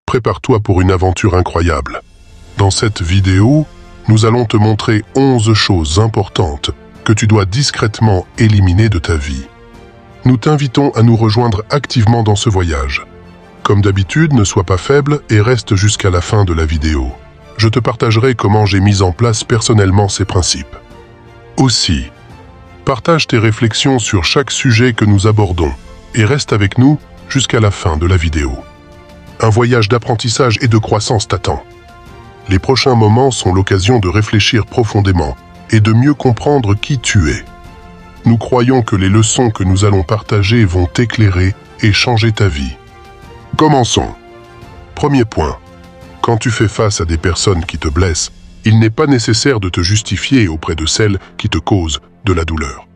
Prépare-toi pour une aventure incroyable. Dans cette vidéo, nous allons te montrer 11 choses importantes que tu dois discrètement éliminer de ta vie. Nous t'invitons à nous rejoindre activement dans ce voyage. Comme d'habitude, ne sois pas faible et reste jusqu'à la fin de la vidéo. Je te partagerai comment j'ai mis en place personnellement ces principes. Aussi, partage tes réflexions sur chaque sujet que nous abordons et reste avec nous jusqu'à la fin de la vidéo. Un voyage d'apprentissage et de croissance t'attend. Les prochains moments sont l'occasion de réfléchir profondément et de mieux comprendre qui tu es. Nous croyons que les leçons que nous allons partager vont t'éclairer et changer ta vie. Commençons. Premier point. Quand tu fais face à des personnes qui te blessent, il n'est pas nécessaire de te justifier auprès de celles qui te causent de la douleur.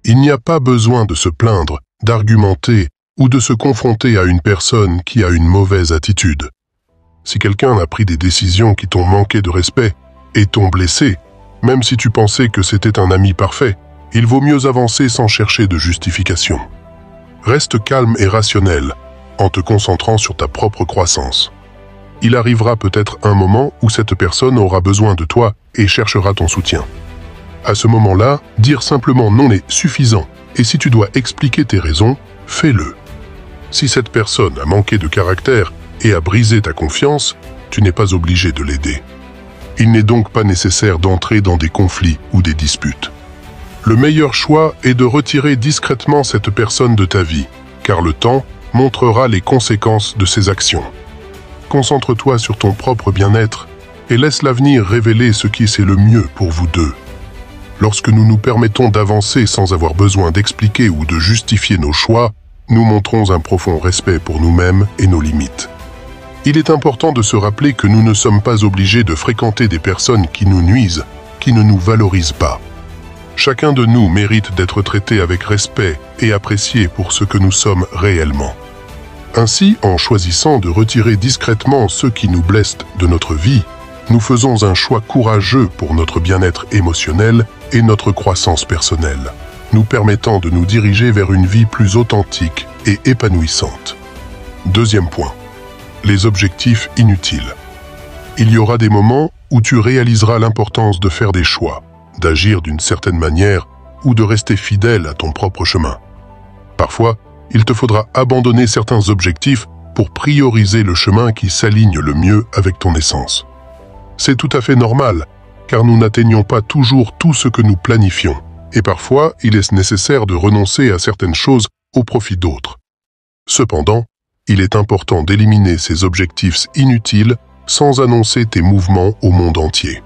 Il n'y a pas besoin de se plaindre, d'argumenter ou de se confronter à une personne qui a une mauvaise attitude. Si quelqu'un a pris des décisions qui t'ont manqué de respect et t'ont blessé, même si tu pensais que c'était un ami parfait, il vaut mieux avancer sans chercher de justification. Reste calme et rationnel en te concentrant sur ta propre croissance. Il arrivera peut-être un moment où cette personne aura besoin de toi et cherchera ton soutien. À ce moment-là, dire simplement non est suffisant, et si tu dois expliquer tes raisons, fais-le. Si cette personne a manqué de caractère et a brisé ta confiance, tu n'es pas obligé de l'aider. Il n'est donc pas nécessaire d'entrer dans des conflits ou des disputes. Le meilleur choix est de retirer discrètement cette personne de ta vie, car le temps montrera les conséquences de ses actions. Concentre-toi sur ton propre bien-être et laisse l'avenir révéler ce qui c'est le mieux pour vous deux. Lorsque nous nous permettons d'avancer sans avoir besoin d'expliquer ou de justifier nos choix, nous montrons un profond respect pour nous-mêmes et nos limites. Il est important de se rappeler que nous ne sommes pas obligés de fréquenter des personnes qui nous nuisent, qui ne nous valorisent pas. Chacun de nous mérite d'être traité avec respect et apprécié pour ce que nous sommes réellement. Ainsi, en choisissant de retirer discrètement ceux qui nous blessent de notre vie, nous faisons un choix courageux pour notre bien-être émotionnel et notre croissance personnelle, nous permettant de nous diriger vers une vie plus authentique et épanouissante. Deuxième point, les objectifs inutiles. Il y aura des moments où tu réaliseras l'importance de faire des choix, d'agir d'une certaine manière ou de rester fidèle à ton propre chemin. Parfois, il te faudra abandonner certains objectifs pour prioriser le chemin qui s'aligne le mieux avec ton essence. C'est tout à fait normal, car nous n'atteignons pas toujours tout ce que nous planifions. Et parfois, il est nécessaire de renoncer à certaines choses au profit d'autres. Cependant, il est important d'éliminer ces objectifs inutiles sans annoncer tes mouvements au monde entier.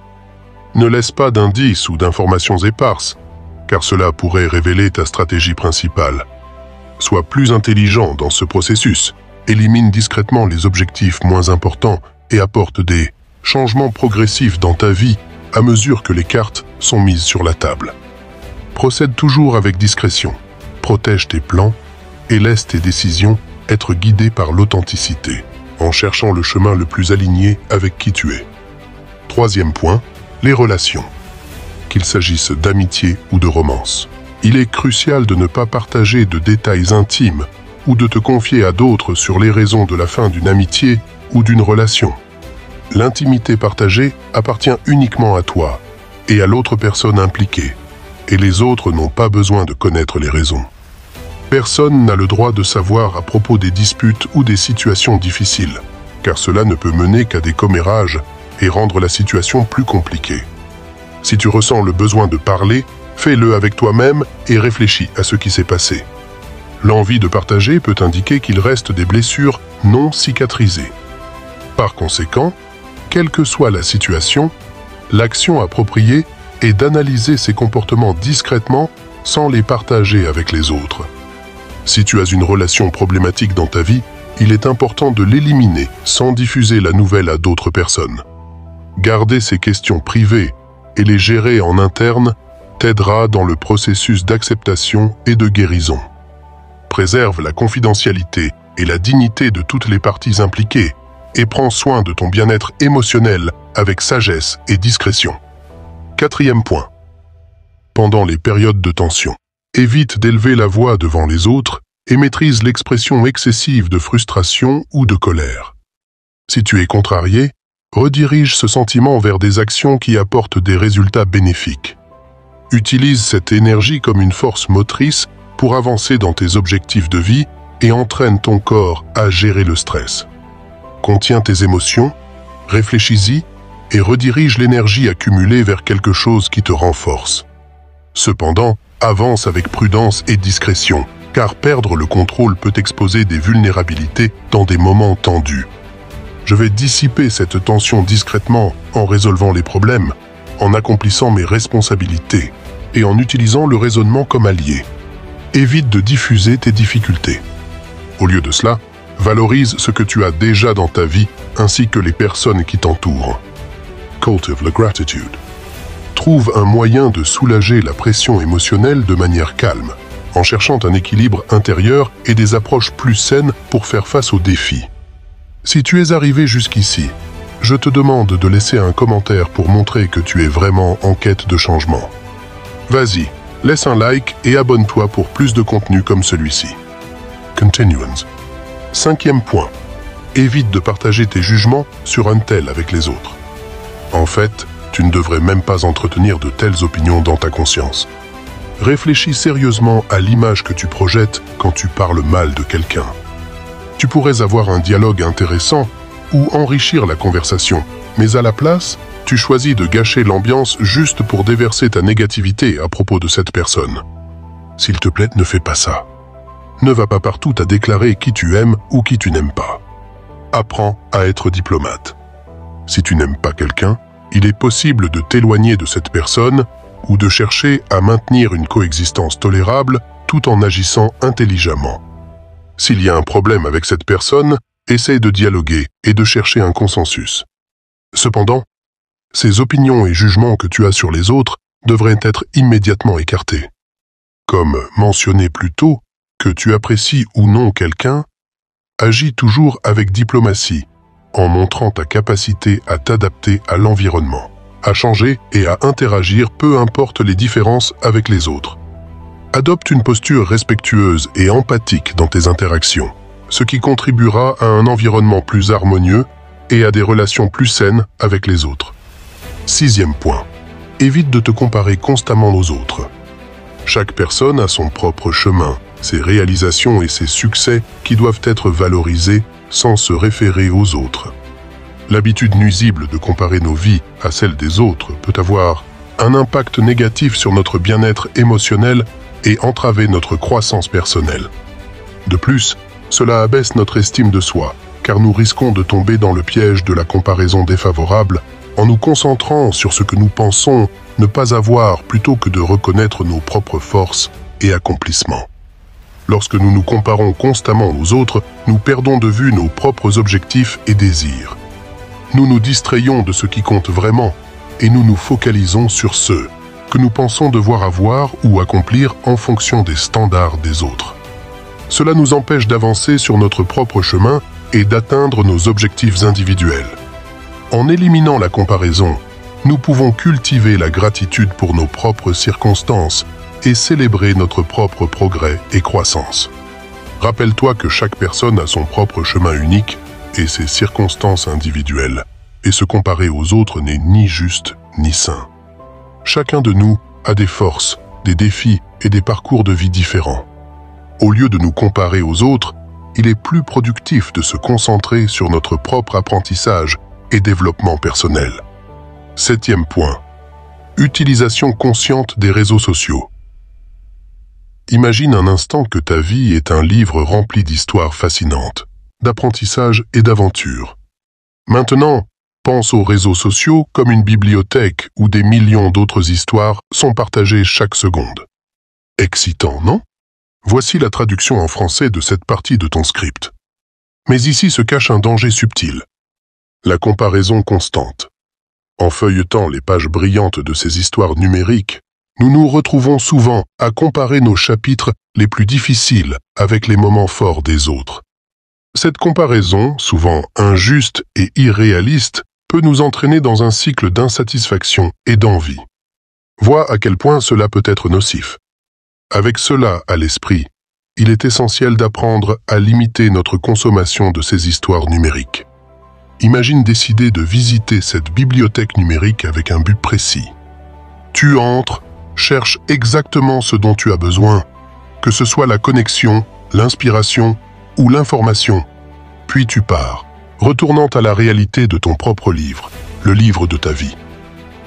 Ne laisse pas d'indices ou d'informations éparses, car cela pourrait révéler ta stratégie principale. Sois plus intelligent dans ce processus, élimine discrètement les objectifs moins importants et apporte des changements progressifs dans ta vie à mesure que les cartes sont mises sur la table. Procède toujours avec discrétion, protège tes plans et laisse tes décisions être guidées par l'authenticité, en cherchant le chemin le plus aligné avec qui tu es. Troisième point, les relations. Qu'il s'agisse d'amitié ou de romance. Il est crucial de ne pas partager de détails intimes ou de te confier à d'autres sur les raisons de la fin d'une amitié ou d'une relation. L'intimité partagée appartient uniquement à toi et à l'autre personne impliquée. Et les autres n'ont pas besoin de connaître les raisons. Personne n'a le droit de savoir à propos des disputes ou des situations difficiles, car cela ne peut mener qu'à des commérages et rendre la situation plus compliquée. Si tu ressens le besoin de parler, fais-le avec toi-même et réfléchis à ce qui s'est passé. L'envie de partager peut indiquer qu'il reste des blessures non cicatrisées. Par conséquent, quelle que soit la situation, l'action appropriée et d'analyser ces comportements discrètement sans les partager avec les autres. Si tu as une relation problématique dans ta vie, il est important de l'éliminer sans diffuser la nouvelle à d'autres personnes. Garder ces questions privées et les gérer en interne t'aidera dans le processus d'acceptation et de guérison. Préserve la confidentialité et la dignité de toutes les parties impliquées et prends soin de ton bien-être émotionnel avec sagesse et discrétion. Quatrième point. Pendant les périodes de tension, évite d'élever la voix devant les autres et maîtrise l'expression excessive de frustration ou de colère. Si tu es contrarié, redirige ce sentiment vers des actions qui apportent des résultats bénéfiques. Utilise cette énergie comme une force motrice pour avancer dans tes objectifs de vie et entraîne ton corps à gérer le stress. Contiens tes émotions, réfléchis-y et redirige l'énergie accumulée vers quelque chose qui te renforce. Cependant, avance avec prudence et discrétion, car perdre le contrôle peut exposer des vulnérabilités dans des moments tendus. Je vais dissiper cette tension discrètement en résolvant les problèmes, en accomplissant mes responsabilités et en utilisant le raisonnement comme allié. Évite de diffuser tes difficultés. Au lieu de cela, valorise ce que tu as déjà dans ta vie ainsi que les personnes qui t'entourent. Cultive la gratitude. Trouve un moyen de soulager la pression émotionnelle de manière calme, en cherchant un équilibre intérieur et des approches plus saines pour faire face aux défis. Si tu es arrivé jusqu'ici, je te demande de laisser un commentaire pour montrer que tu es vraiment en quête de changement. Vas-y, laisse un like et abonne-toi pour plus de contenu comme celui-ci. Continuance. 5e point. Évite de partager tes jugements sur un tel avec les autres. En fait, tu ne devrais même pas entretenir de telles opinions dans ta conscience. Réfléchis sérieusement à l'image que tu projettes quand tu parles mal de quelqu'un. Tu pourrais avoir un dialogue intéressant ou enrichir la conversation, mais à la place, tu choisis de gâcher l'ambiance juste pour déverser ta négativité à propos de cette personne. S'il te plaît, ne fais pas ça. Ne va pas partout à déclarer qui tu aimes ou qui tu n'aimes pas. Apprends à être diplomate. Si tu n'aimes pas quelqu'un, il est possible de t'éloigner de cette personne ou de chercher à maintenir une coexistence tolérable tout en agissant intelligemment. S'il y a un problème avec cette personne, essaye de dialoguer et de chercher un consensus. Cependant, ces opinions et jugements que tu as sur les autres devraient être immédiatement écartés. Comme mentionné plus tôt, que tu apprécies ou non quelqu'un, agis toujours avec diplomatie, en montrant ta capacité à t'adapter à l'environnement, à changer et à interagir peu importe les différences avec les autres. Adopte une posture respectueuse et empathique dans tes interactions, ce qui contribuera à un environnement plus harmonieux et à des relations plus saines avec les autres. 6e point. Évite de te comparer constamment aux autres. Chaque personne a son propre chemin, ses réalisations et ses succès qui doivent être valorisés sans se référer aux autres. L'habitude nuisible de comparer nos vies à celles des autres peut avoir un impact négatif sur notre bien-être émotionnel et entraver notre croissance personnelle. De plus, cela abaisse notre estime de soi, car nous risquons de tomber dans le piège de la comparaison défavorable en nous concentrant sur ce que nous pensons ne pas avoir plutôt que de reconnaître nos propres forces et accomplissements. Lorsque nous nous comparons constamment aux autres, nous perdons de vue nos propres objectifs et désirs. Nous nous distrayons de ce qui compte vraiment et nous nous focalisons sur ceux que nous pensons devoir avoir ou accomplir en fonction des standards des autres. Cela nous empêche d'avancer sur notre propre chemin et d'atteindre nos objectifs individuels. En éliminant la comparaison, nous pouvons cultiver la gratitude pour nos propres circonstances et célébrer notre propre progrès et croissance. Rappelle-toi que chaque personne a son propre chemin unique et ses circonstances individuelles, et se comparer aux autres n'est ni juste ni sain. Chacun de nous a des forces, des défis et des parcours de vie différents. Au lieu de nous comparer aux autres, il est plus productif de se concentrer sur notre propre apprentissage et développement personnel. 7e point. Utilisation consciente des réseaux sociaux. Imagine un instant que ta vie est un livre rempli d'histoires fascinantes, d'apprentissage et d'aventures. Maintenant, pense aux réseaux sociaux comme une bibliothèque où des millions d'autres histoires sont partagées chaque seconde. Excitant, non? Voici la traduction en français de cette partie de ton script. Mais ici se cache un danger subtil. La comparaison constante. En feuilletant les pages brillantes de ces histoires numériques, nous nous retrouvons souvent à comparer nos chapitres les plus difficiles avec les moments forts des autres. Cette comparaison, souvent injuste et irréaliste, peut nous entraîner dans un cycle d'insatisfaction et d'envie. Vois à quel point cela peut être nocif. Avec cela à l'esprit, il est essentiel d'apprendre à limiter notre consommation de ces histoires numériques. Imagine décider de visiter cette bibliothèque numérique avec un but précis. Tu entres, cherches exactement ce dont tu as besoin, que ce soit la connexion, l'inspiration ou l'information. Puis tu pars, retournant à la réalité de ton propre livre, le livre de ta vie.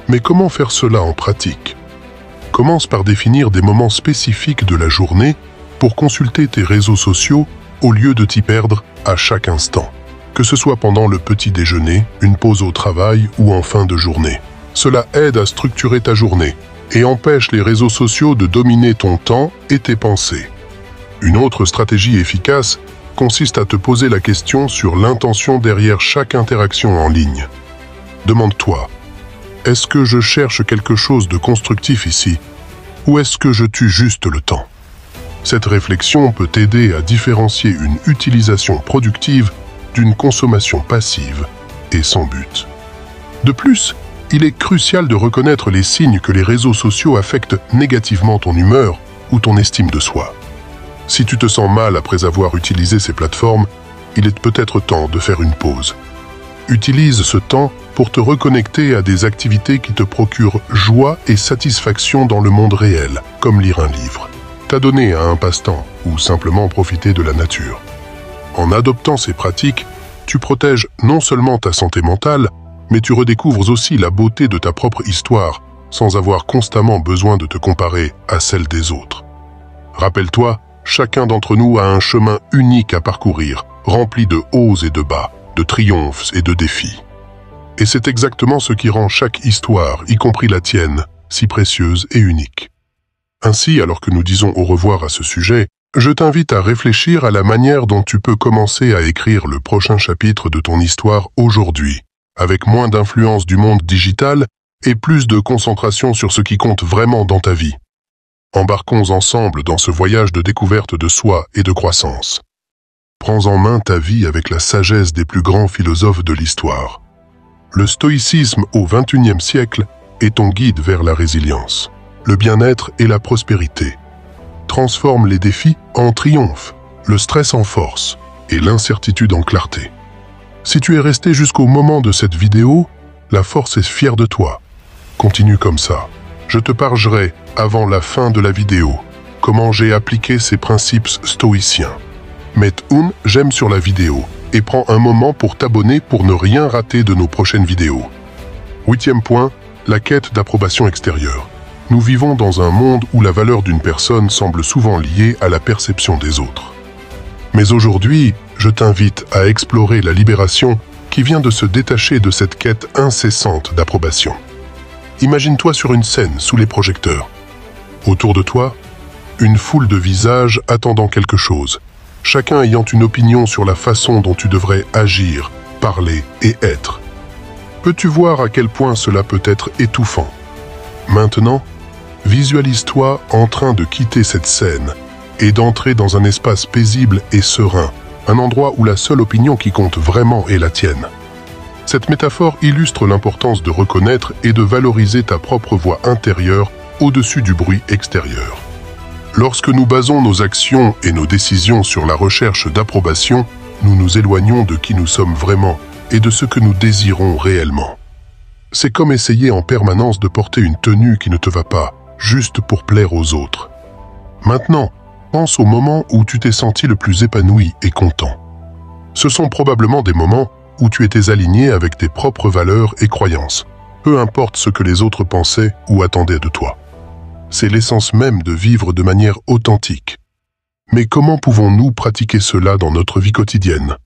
Mais comment faire cela en pratique? Commence par définir des moments spécifiques de la journée pour consulter tes réseaux sociaux au lieu de t'y perdre à chaque instant. Que ce soit pendant le petit déjeuner, une pause au travail ou en fin de journée. Cela aide à structurer ta journée et empêche les réseaux sociaux de dominer ton temps et tes pensées. Une autre stratégie efficace consiste à te poser la question sur l'intention derrière chaque interaction en ligne. Demande-toi, est-ce que je cherche quelque chose de constructif ici, ou est-ce que je tue juste le temps? Cette réflexion peut t'aider à différencier une utilisation productive d'une consommation passive et sans but. De plus, il est crucial de reconnaître les signes que les réseaux sociaux affectent négativement ton humeur ou ton estime de soi. Si tu te sens mal après avoir utilisé ces plateformes, il est peut-être temps de faire une pause. Utilise ce temps pour te reconnecter à des activités qui te procurent joie et satisfaction dans le monde réel, comme lire un livre, t'adonner à un passe-temps ou simplement profiter de la nature. En adoptant ces pratiques, tu protèges non seulement ta santé mentale, mais tu redécouvres aussi la beauté de ta propre histoire, sans avoir constamment besoin de te comparer à celle des autres. Rappelle-toi, chacun d'entre nous a un chemin unique à parcourir, rempli de hauts et de bas, de triomphes et de défis. Et c'est exactement ce qui rend chaque histoire, y compris la tienne, si précieuse et unique. Ainsi, alors que nous disons au revoir à ce sujet, je t'invite à réfléchir à la manière dont tu peux commencer à écrire le prochain chapitre de ton histoire aujourd'hui, avec moins d'influence du monde digital et plus de concentration sur ce qui compte vraiment dans ta vie. Embarquons ensemble dans ce voyage de découverte de soi et de croissance. Prends en main ta vie avec la sagesse des plus grands philosophes de l'histoire. Le stoïcisme au XXIe siècle est ton guide vers la résilience, le bien-être et la prospérité. Transforme les défis en triomphe, le stress en force et l'incertitude en clarté. Si tu es resté jusqu'au moment de cette vidéo, la force est fière de toi. Continue comme ça. Je te parlerai, avant la fin de la vidéo, comment j'ai appliqué ces principes stoïciens. Mets un j'aime sur la vidéo et prends un moment pour t'abonner pour ne rien rater de nos prochaines vidéos. 8e point, la quête d'approbation extérieure. Nous vivons dans un monde où la valeur d'une personne semble souvent liée à la perception des autres. Mais aujourd'hui, je t'invite à explorer la libération qui vient de se détacher de cette quête incessante d'approbation. Imagine-toi sur une scène sous les projecteurs. Autour de toi, une foule de visages attendant quelque chose, chacun ayant une opinion sur la façon dont tu devrais agir, parler et être. Peux-tu voir à quel point cela peut être étouffant? Maintenant, visualise-toi en train de quitter cette scène et d'entrer dans un espace paisible et serein, un endroit où la seule opinion qui compte vraiment est la tienne. Cette métaphore illustre l'importance de reconnaître et de valoriser ta propre voix intérieure au-dessus du bruit extérieur. Lorsque nous basons nos actions et nos décisions sur la recherche d'approbation, nous nous éloignons de qui nous sommes vraiment et de ce que nous désirons réellement. C'est comme essayer en permanence de porter une tenue qui ne te va pas, juste pour plaire aux autres. Maintenant, pense au moment où tu t'es senti le plus épanoui et content. Ce sont probablement des moments où tu étais aligné avec tes propres valeurs et croyances, peu importe ce que les autres pensaient ou attendaient de toi. C'est l'essence même de vivre de manière authentique. Mais comment pouvons-nous pratiquer cela dans notre vie quotidienne?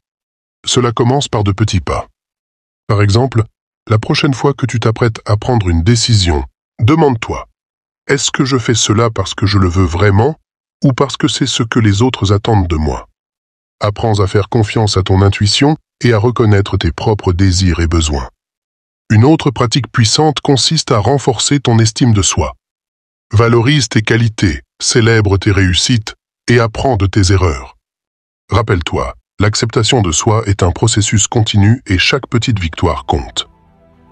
Cela commence par de petits pas. Par exemple, la prochaine fois que tu t'apprêtes à prendre une décision, demande-toi, est-ce que je fais cela parce que je le veux vraiment ou parce que c'est ce que les autres attendent de moi? Apprends à faire confiance à ton intuition et à reconnaître tes propres désirs et besoins. Une autre pratique puissante consiste à renforcer ton estime de soi. Valorise tes qualités, célèbre tes réussites et apprends de tes erreurs. Rappelle-toi, l'acceptation de soi est un processus continu et chaque petite victoire compte.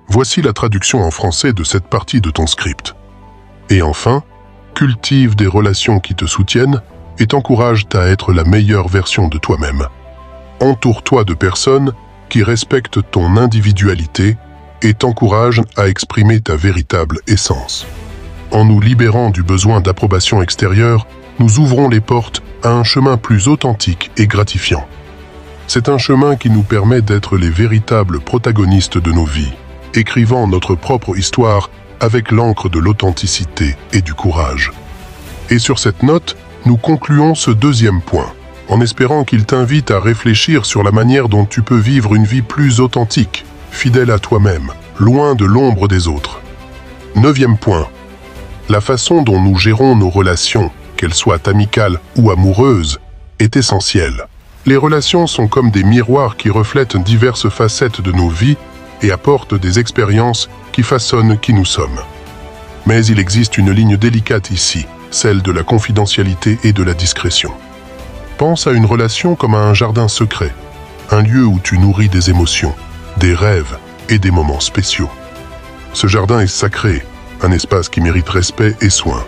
Voici la traduction en français de cette partie de ton script. Et enfin, cultive des relations qui te soutiennent et t'encouragent à être la meilleure version de toi-même. Entoure-toi de personnes qui respectent ton individualité et t'encouragent à exprimer ta véritable essence. En nous libérant du besoin d'approbation extérieure, nous ouvrons les portes à un chemin plus authentique et gratifiant. C'est un chemin qui nous permet d'être les véritables protagonistes de nos vies, écrivant notre propre histoire avec l'encre de l'authenticité et du courage. Et sur cette note, nous concluons ce deuxième point, en espérant qu'il t'invite à réfléchir sur la manière dont tu peux vivre une vie plus authentique, fidèle à toi-même, loin de l'ombre des autres. 9e point. La façon dont nous gérons nos relations, qu'elles soient amicales ou amoureuses, est essentielle. Les relations sont comme des miroirs qui reflètent diverses facettes de nos vies et apportent des expériences qui façonnent qui nous sommes. Mais il existe une ligne délicate ici, celle de la confidentialité et de la discrétion. Pense à une relation comme à un jardin secret, un lieu où tu nourris des émotions, des rêves et des moments spéciaux. Ce jardin est sacré, un espace qui mérite respect et soin.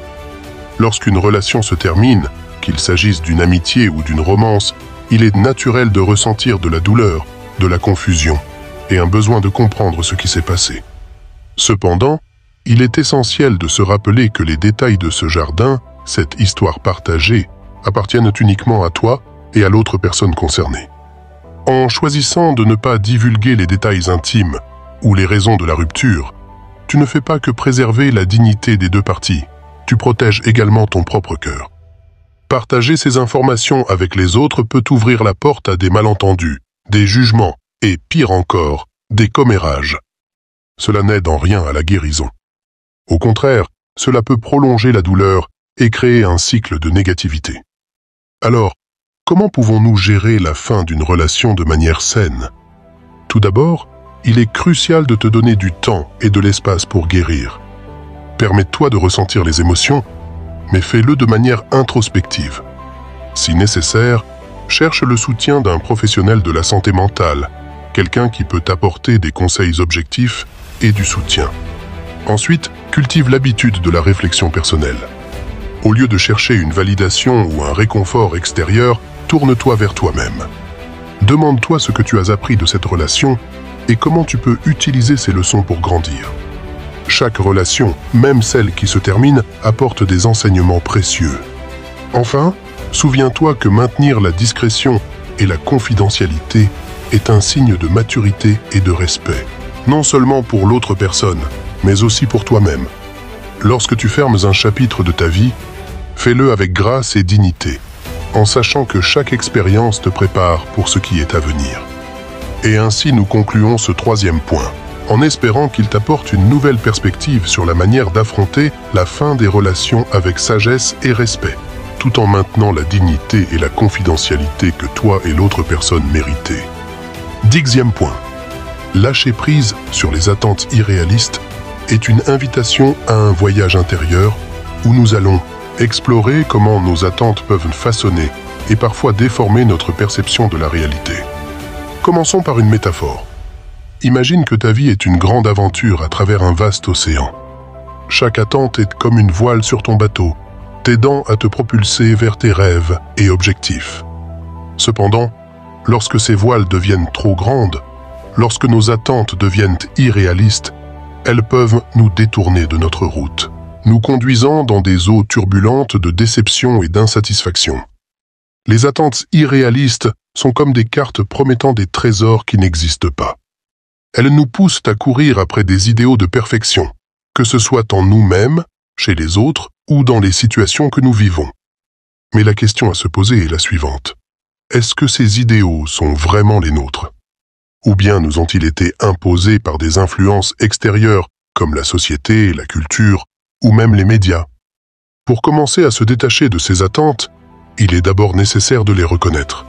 Lorsqu'une relation se termine, qu'il s'agisse d'une amitié ou d'une romance, il est naturel de ressentir de la douleur, de la confusion et un besoin de comprendre ce qui s'est passé. Cependant, il est essentiel de se rappeler que les détails de ce jardin, cette histoire partagée, appartiennent uniquement à toi et à l'autre personne concernée. En choisissant de ne pas divulguer les détails intimes ou les raisons de la rupture, tu ne fais pas que préserver la dignité des deux parties, tu protèges également ton propre cœur. Partager ces informations avec les autres peut ouvrir la porte à des malentendus, des jugements et, pire encore, des commérages. Cela n'aide en rien à la guérison. Au contraire, cela peut prolonger la douleur et créer un cycle de négativité. Alors, comment pouvons-nous gérer la fin d'une relation de manière saine? Tout d'abord, il est crucial de te donner du temps et de l'espace pour guérir. Permets-toi de ressentir les émotions, mais fais-le de manière introspective. Si nécessaire, cherche le soutien d'un professionnel de la santé mentale, quelqu'un qui peut t'apporter des conseils objectifs et du soutien. Ensuite, cultive l'habitude de la réflexion personnelle. Au lieu de chercher une validation ou un réconfort extérieur, tourne-toi vers toi-même. Demande-toi ce que tu as appris de cette relation et comment tu peux utiliser ces leçons pour grandir. Chaque relation, même celle qui se termine, apporte des enseignements précieux. Enfin, souviens-toi que maintenir la discrétion et la confidentialité est un signe de maturité et de respect, non seulement pour l'autre personne, mais aussi pour toi-même. Lorsque tu fermes un chapitre de ta vie, fais-le avec grâce et dignité, en sachant que chaque expérience te prépare pour ce qui est à venir. Et ainsi nous concluons ce 3e point, en espérant qu'il t'apporte une nouvelle perspective sur la manière d'affronter la fin des relations avec sagesse et respect, tout en maintenant la dignité et la confidentialité que toi et l'autre personne méritez. 10e point. Lâcher prise sur les attentes irréalistes est une invitation à un voyage intérieur où nous allons explorer comment nos attentes peuvent façonner et parfois déformer notre perception de la réalité. Commençons par une métaphore. Imagine que ta vie est une grande aventure à travers un vaste océan. Chaque attente est comme une voile sur ton bateau, t'aidant à te propulser vers tes rêves et objectifs. Cependant, lorsque ces voiles deviennent trop grandes, lorsque nos attentes deviennent irréalistes, elles peuvent nous détourner de notre route, nous conduisant dans des eaux turbulentes de déception et d'insatisfaction. Les attentes irréalistes sont comme des cartes promettant des trésors qui n'existent pas. Elles nous poussent à courir après des idéaux de perfection, que ce soit en nous-mêmes, chez les autres ou dans les situations que nous vivons. Mais la question à se poser est la suivante. Est-ce que ces idéaux sont vraiment les nôtres? Ou bien nous ont-ils été imposés par des influences extérieures comme la société, la culture ou même les médias? Pour commencer à se détacher de ces attentes, il est d'abord nécessaire de les reconnaître.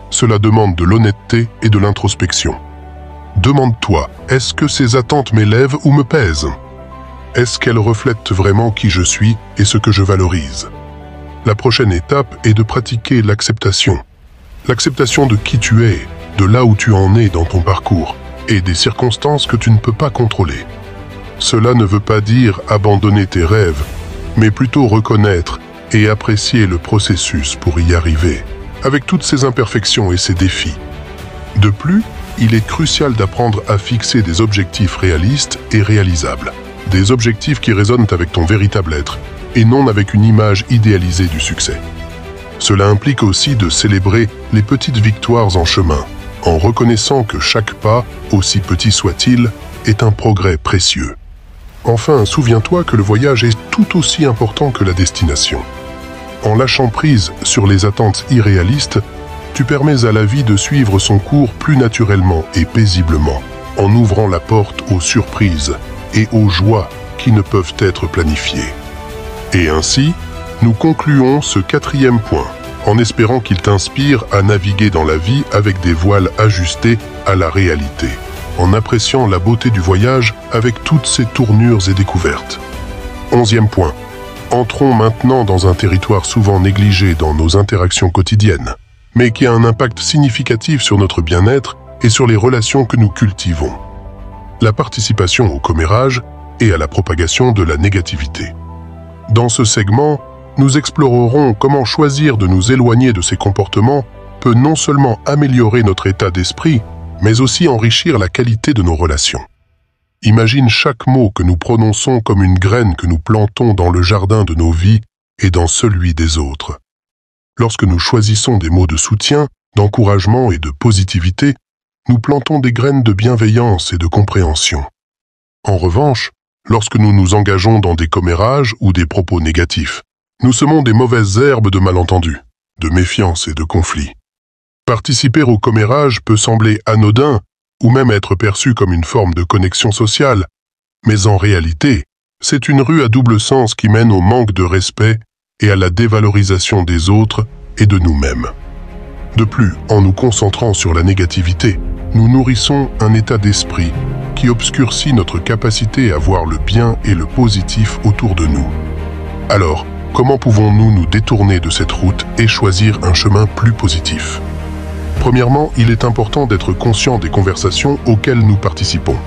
Cela demande de l'honnêteté et de l'introspection. Demande-toi, est-ce que ces attentes m'élèvent ou me pèsent? Est-ce qu'elles reflètent vraiment qui je suis et ce que je valorise? La prochaine étape est de pratiquer l'acceptation. L'acceptation de qui tu es, de là où tu en es dans ton parcours et des circonstances que tu ne peux pas contrôler. Cela ne veut pas dire abandonner tes rêves, mais plutôt reconnaître et apprécier le processus pour y arriver, avec toutes ses imperfections et ses défis. De plus, il est crucial d'apprendre à fixer des objectifs réalistes et réalisables. Des objectifs qui résonnent avec ton véritable être et non avec une image idéalisée du succès. Cela implique aussi de célébrer les petites victoires en chemin, en reconnaissant que chaque pas, aussi petit soit-il, est un progrès précieux. Enfin, souviens-toi que le voyage est tout aussi important que la destination. En lâchant prise sur les attentes irréalistes, tu permets à la vie de suivre son cours plus naturellement et paisiblement, en ouvrant la porte aux surprises et aux joies qui ne peuvent être planifiées. Et ainsi, nous concluons ce 4e point, en espérant qu'il t'inspire à naviguer dans la vie avec des voiles ajustés à la réalité, en appréciant la beauté du voyage avec toutes ses tournures et découvertes. 11e point. Entrons maintenant dans un territoire souvent négligé dans nos interactions quotidiennes, mais qui a un impact significatif sur notre bien-être et sur les relations que nous cultivons. La participation au commérage et à la propagation de la négativité. Dans ce segment, nous explorerons comment choisir de nous éloigner de ces comportements peut non seulement améliorer notre état d'esprit, mais aussi enrichir la qualité de nos relations. Imagine chaque mot que nous prononçons comme une graine que nous plantons dans le jardin de nos vies et dans celui des autres. Lorsque nous choisissons des mots de soutien, d'encouragement et de positivité, nous plantons des graines de bienveillance et de compréhension. En revanche, lorsque nous nous engageons dans des commérages ou des propos négatifs, nous semons des mauvaises herbes de malentendus, de méfiance et de conflits. Participer au commérage peut sembler anodin ou même être perçu comme une forme de connexion sociale, mais en réalité, c'est une rue à double sens qui mène au manque de respect et à la dévalorisation des autres et de nous-mêmes. De plus, en nous concentrant sur la négativité, nous nourrissons un état d'esprit qui obscurcit notre capacité à voir le bien et le positif autour de nous. Alors, comment pouvons-nous nous détourner de cette route et choisir un chemin plus positif ? Premièrement, il est important d'être conscient des conversations auxquelles nous participons.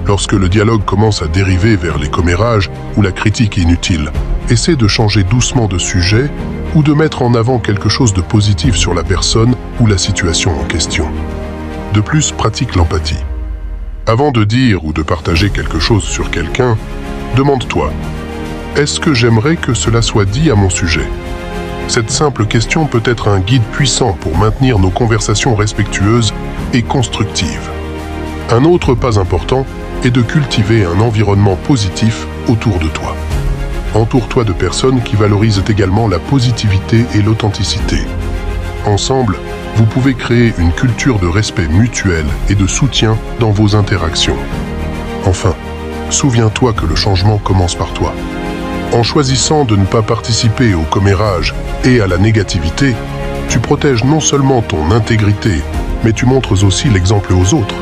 Lorsque le dialogue commence à dériver vers les commérages ou la critique inutile, essaie de changer doucement de sujet ou de mettre en avant quelque chose de positif sur la personne ou la situation en question. De plus, pratique l'empathie. Avant de dire ou de partager quelque chose sur quelqu'un, demande-toi, est-ce que j'aimerais que cela soit dit à mon sujet ? Cette simple question peut être un guide puissant pour maintenir nos conversations respectueuses et constructives. Un autre pas important est de cultiver un environnement positif autour de toi. Entoure-toi de personnes qui valorisent également la positivité et l'authenticité. Ensemble, vous pouvez créer une culture de respect mutuel et de soutien dans vos interactions. Enfin, souviens-toi que le changement commence par toi. En choisissant de ne pas participer au commérage et à la négativité, tu protèges non seulement ton intégrité, mais tu montres aussi l'exemple aux autres.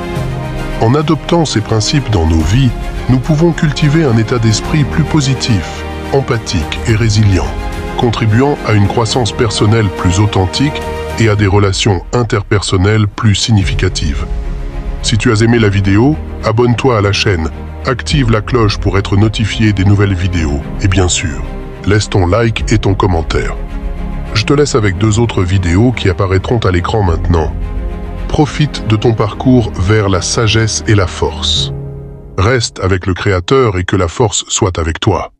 En adoptant ces principes dans nos vies, nous pouvons cultiver un état d'esprit plus positif, empathique et résilient, contribuant à une croissance personnelle plus authentique et à des relations interpersonnelles plus significatives. Si tu as aimé la vidéo, abonne-toi à la chaîne, active la cloche pour être notifié des nouvelles vidéos et bien sûr, laisse ton like et ton commentaire. Je te laisse avec 2 autres vidéos qui apparaîtront à l'écran maintenant. Profite de ton parcours vers la sagesse et la force. Reste avec le Créateur et que la force soit avec toi.